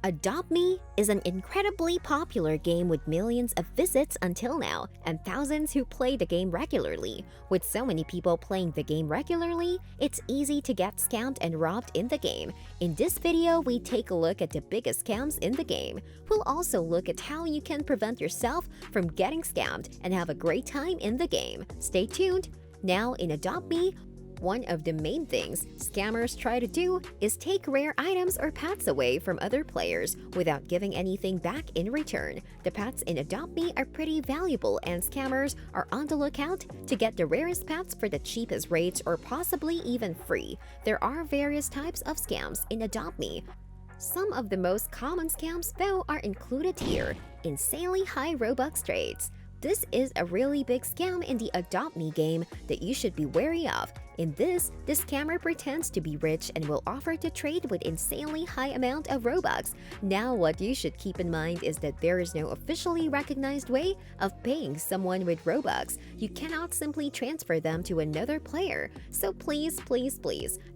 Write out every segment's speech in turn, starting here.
Adopt Me is an incredibly popular game with millions of visits until now and thousands who play the game regularly. With so many people playing the game regularly, it's easy to get scammed and robbed in the game. In this video, we take a look at the biggest scams in the game. We'll also look at how you can prevent yourself from getting scammed and have a great time in the game. Stay tuned! Now in Adopt Me, one of the main things scammers try to do is take rare items or pets away from other players without giving anything back in return. The pets in Adopt Me are pretty valuable and scammers are on the lookout to get the rarest pets for the cheapest rates or possibly even free. There are various types of scams in Adopt Me. Some of the most common scams, though, are included here. Insanely high Robux trades. This is a really big scam in the Adopt Me game that you should be wary of. In this, the scammer pretends to be rich and will offer to trade with insanely high amount of Robux. Now, what you should keep in mind is that there is no officially recognized way of paying someone with Robux. You cannot simply transfer them to another player. So please,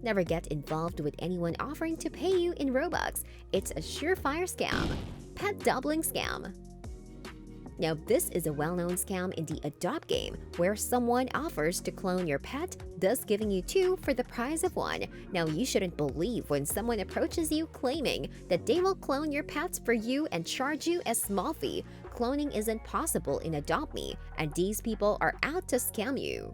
never get involved with anyone offering to pay you in Robux. It's a surefire scam. Pet doubling scam. Now, this is a well-known scam in the Adopt game, where someone offers to clone your pet, thus giving you two for the price of one. Now, you shouldn't believe when someone approaches you claiming that they will clone your pets for you and charge you a small fee. Cloning isn't possible in Adopt Me, and these people are out to scam you.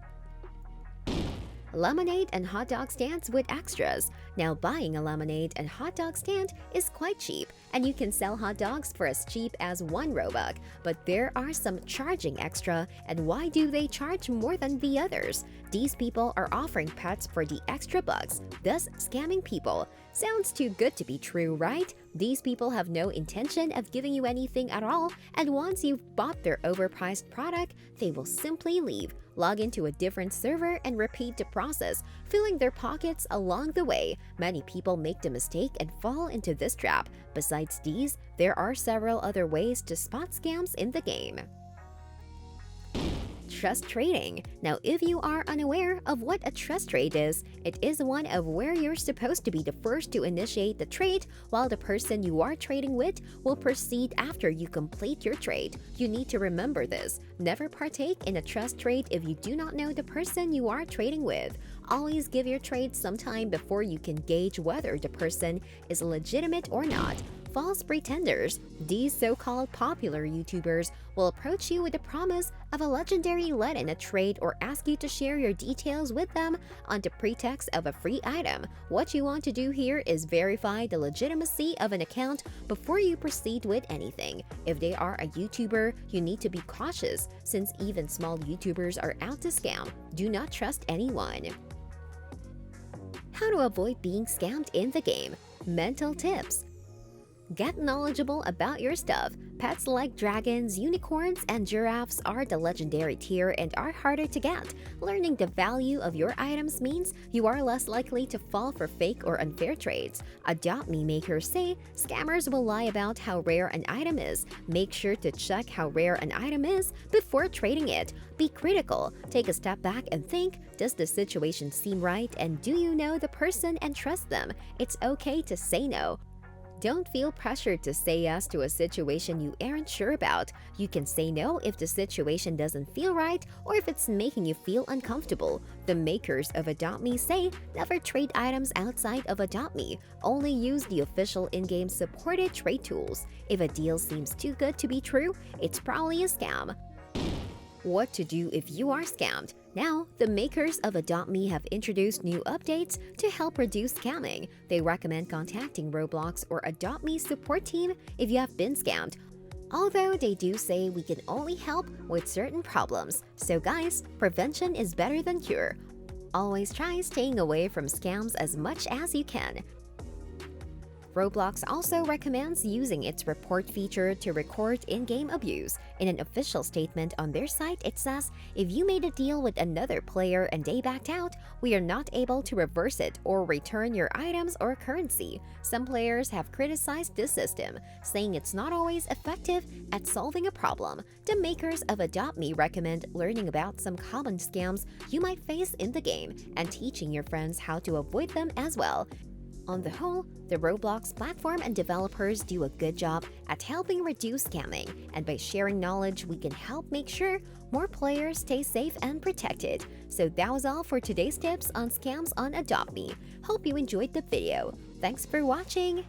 Lemonade and hot dog stands with extras. Now, buying a lemonade and hot dog stand is quite cheap, and you can sell hot dogs for as cheap as 1 Robux. But there are some charging extra, and why do they charge more than the others? These people are offering pets for the extra bucks, thus scamming people. Sounds too good to be true, right? These people have no intention of giving you anything at all, and once you've bought their overpriced product, they will simply leave, log into a different server, and repeat the process, filling their pockets along the way. Many people make the mistake and fall into this trap. Besides these, there are several other ways to spot scams in the game. Trust trading. Now, if you are unaware of what a trust trade is, it is one of where you're supposed to be the first to initiate the trade, while the person you are trading with will proceed after you complete your trade. You need to remember this. Never partake in a trust trade if you do not know the person you are trading with. Always give your trade some time before you can gauge whether the person is legitimate or not. False pretenders. These so-called popular YouTubers will approach you with the promise of a legendary let in a trade or ask you to share your details with them on the pretext of a free item. What you want to do here is verify the legitimacy of an account before you proceed with anything. If they are a YouTuber, you need to be cautious since even small YouTubers are out to scam. Do not trust anyone. How to avoid being scammed in the game. Mental tips. Get knowledgeable about your stuff. Pets like dragons, unicorns, and giraffes are the legendary tier and are harder to get. Learning the value of your items means you are less likely to fall for fake or unfair trades. Adopt Me makers say scammers will lie about how rare an item is. Make sure to check how rare an item is before trading it. Be critical. Take a step back and think, does the situation seem right, and do you know the person and trust them? It's okay to say no. Don't feel pressured to say yes to a situation you aren't sure about. You can say no if the situation doesn't feel right or if it's making you feel uncomfortable. The makers of Adopt Me say never trade items outside of Adopt Me. Only use the official in-game supported trade tools. If a deal seems too good to be true, it's probably a scam. What to do if you are scammed. Now, the makers of Adopt Me have introduced new updates to help reduce scamming. They recommend contacting Roblox or Adopt Me support team if you have been scammed. Although they do say we can only help with certain problems. So guys, prevention is better than cure. Always try staying away from scams as much as you can. Roblox also recommends using its report feature to record in-game abuse. In an official statement on their site, it says, if you made a deal with another player and they backed out, we are not able to reverse it or return your items or currency. Some players have criticized this system, saying it's not always effective at solving a problem. The makers of Adopt Me recommend learning about some common scams you might face in the game and teaching your friends how to avoid them as well. On the whole, the Roblox platform and developers do a good job at helping reduce scamming, and by sharing knowledge, we can help make sure more players stay safe and protected. So that was all for today's tips on scams on Adopt Me. Hope you enjoyed the video. Thanks for watching!